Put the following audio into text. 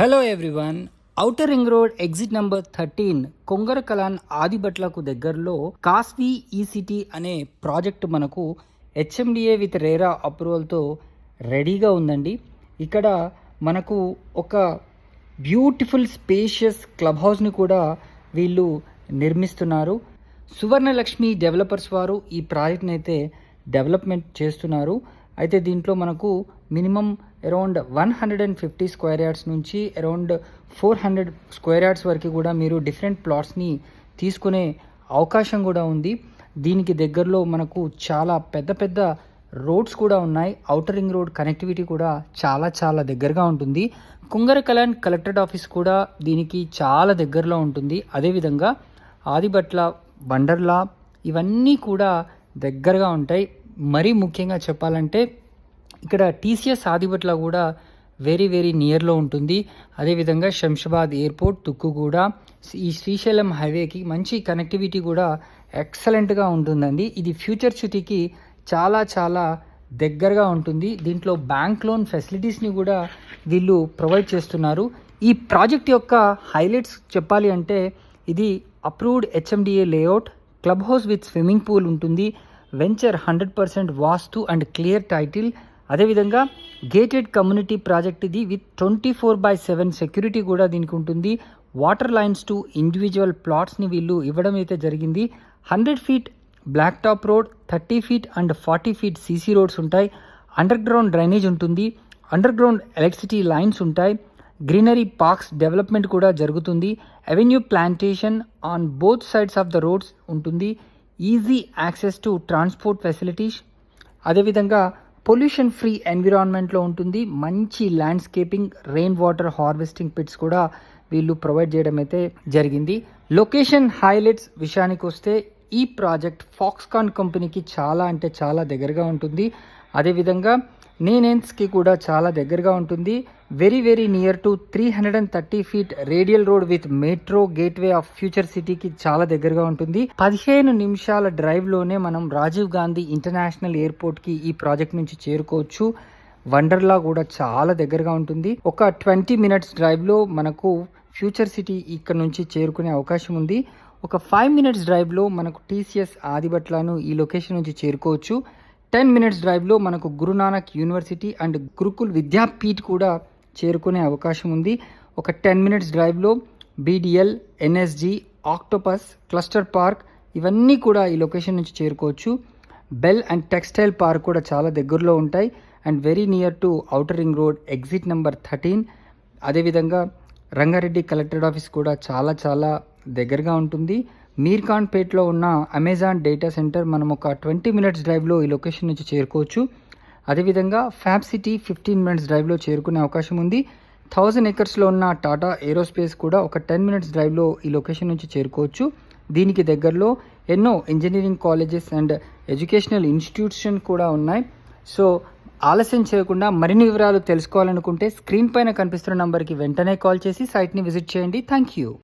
Hello everyone. Outer ring road exit number 13 Kongarakalan ఆదిబట్లకు దగ్గరలో Kasvi E City అనే ప్రాజెక్ట్ మనకు హెచ్ఎండిఏ విత్ రేరా అప్రూవల్తో రెడీగా ఉందండి. ఇక్కడ మనకు ఒక బ్యూటిఫుల్ స్పేషియస్ క్లబ్ హౌస్ని కూడా వీళ్ళు నిర్మిస్తున్నారు. సువర్ణలక్ష్మి డెవలపర్స్ వారు ఈ ప్రాజెక్ట్ని అయితే డెవలప్మెంట్ చేస్తున్నారు. అయితే దీంట్లో మనకు మినిమం అరౌండ్ 150 స్క్వేర్ యార్డ్స్ నుంచి అరౌండ్ 400 స్క్వేర్ యార్డ్స్ వరకు కూడా మీరు డిఫరెంట్ ప్లాట్స్ని తీసుకునే అవకాశం కూడా ఉంది. దీనికి దగ్గరలో మనకు చాలా పెద్ద పెద్ద రోడ్స్ కూడా ఉన్నాయి. ఔటర్ రింగ్ రోడ్ కనెక్టివిటీ కూడా చాలా దగ్గరగా ఉంటుంది. కుంగరకలాన్ కలెక్టరేట్ ఆఫీస్ కూడా దీనికి చాలా దగ్గరలో ఉంటుంది. అదేవిధంగా ఆదిబట్ల, బండర్లా ఇవన్నీ కూడా దగ్గరగా ఉంటాయి. మరీ ముఖ్యంగా చెప్పాలంటే ఇక్కడ టీసీఎస్ ఆదిబట్ల కూడా వెరీ నియర్లో ఉంటుంది. అదేవిధంగా శంషాబాద్ ఎయిర్పోర్ట్, తుక్కుగూడ, ఈ శ్రీశైలం హైవేకి మంచి కనెక్టివిటీ కూడా ఎక్సలెంట్గా ఉంటుందండి. ఇది ఫ్యూచర్ సిటీకి చాలా దగ్గరగా ఉంటుంది. దీంట్లో బ్యాంక్ లోన్ ఫెసిలిటీస్ని కూడా వీళ్ళు ప్రొవైడ్ చేస్తున్నారు. ఈ ప్రాజెక్ట్ యొక్క హైలైట్స్ చెప్పాలి అంటే ఇది approved HMDA layout, clubhouse with swimming pool ఉంటుంది, venture 100% vastu and clear title. అదేవిధంగా గేటెడ్ కమ్యూనిటీ ప్రాజెక్ట్ ఇది విత్ 24/7 సెక్యూరిటీ కూడా దీనికి ఉంటుంది. వాటర్ లైన్స్ టు ఇండివిజువల్ ప్లాట్స్ని వీళ్ళు ఇవ్వడం అయితే జరిగింది. 100 feet blacktop road, 30 feet and 40 feet CC roads ఉంటాయి. అండర్ గ్రౌండ్ డ్రైనేజ్ ఉంటుంది. అండర్ గ్రౌండ్ ఎలక్ట్రిసిటీ లైన్స్ ఉంటాయి. గ్రీనరీ పార్క్స్ డెవలప్మెంట్ కూడా జరుగుతుంది. Avenue plantation on both sides of the roads ఉంటుంది. Easy access to transport facilities. అదేవిధంగా pollution free ఎన్విరాన్మెంట్లో ఉంటుంది. మంచి landscaping, rain water harvesting pits కూడా వీళ్ళు ప్రొవైడ్ చేయడం అయితే జరిగింది. లొకేషన్ హైలైట్స్ విషయానికి వస్తే ఈ ప్రాజెక్ట్ ఫాక్స్కాన్ కంపెనీకి చాలా దగ్గరగా ఉంటుంది. అదేవిధంగా నేనెన్స్కి కూడా చాలా దగ్గరగా ఉంటుంది. Very near to 330 feet radial road with metro gateway of future సిటీకి చాలా దగ్గరగా ఉంటుంది. 15 నిమిషాల డ్రైవ్లోనే మనం రాజీవ్ గాంధీ ఇంటర్నేషనల్ ఎయిర్పోర్ట్కి ఈ ప్రాజెక్ట్ నుంచి చేరుకోవచ్చు. వండర్లా కూడా చాలా దగ్గరగా ఉంటుంది. ఒక 20 మినిట్స్ డ్రైవ్లో మనకు ఫ్యూచర్ సిటీ ఇక్కడ నుంచి చేరుకునే అవకాశం ఉంది. ఒక 5 మినిట్స్ డ్రైవ్లో మనకు టీసీఎస్ ఆదిబట్లను ఈ లొకేషన్ నుంచి చేరుకోవచ్చు. 10 మినిట్స్ డ్రైవ్లో మనకు గురునానక్ యూనివర్సిటీ అండ్ గురుకుల్ విద్యాపీఠ్ కూడా చేరుకునే అవకాశం ఉంది. ఒక 10 మినిట్స్ డ్రైవ్లో BDL, NSG, octopus, cluster park ఇవన్నీ కూడా ఈ లొకేషన్ నుంచి చేరుకోవచ్చు. బెల్ అండ్ టెక్స్టైల్ పార్క్ కూడా చాలా దగ్గరలో ఉంటాయి and very near to outer ring road exit number 13. అదేవిధంగా రంగారెడ్డి కలెక్టరేట్ ఆఫీస్ కూడా చాలా దగ్గరగా ఉంటుంది. మీర్ఖాన్పేట్లో ఉన్న అమెజాన్ డేటా సెంటర్ మనం ఒక 20 మినిట్స్ డ్రైవ్లో ఈ లొకేషన్ నుంచి చేరుకోవచ్చు. అదేవిధంగా ఫ్యాబ్ సిటీ 15 మినిట్స్ డ్రైవ్లో చేరుకునే అవకాశం ఉంది. 1000 ఎకర్స్లో ఉన్న టాటా ఏరోస్పేస్ కూడా ఒక 10 మినిట్స్ డ్రైవ్లో ఈ లొకేషన్ నుంచి చేరుకోవచ్చు. దీనికి దగ్గరలో ఎన్నో engineering colleges and educational institution కూడా ఉన్నాయి. సో ఆలస్యం చేయకుండా మరిన్ని వివరాలు తెలుసుకోవాలనుకుంటే స్క్రీన్ పైన కనిపిస్తున్న నంబర్కి వెంటనే కాల్ చేసి సైట్ని విజిట్ చేయండి. Thank you.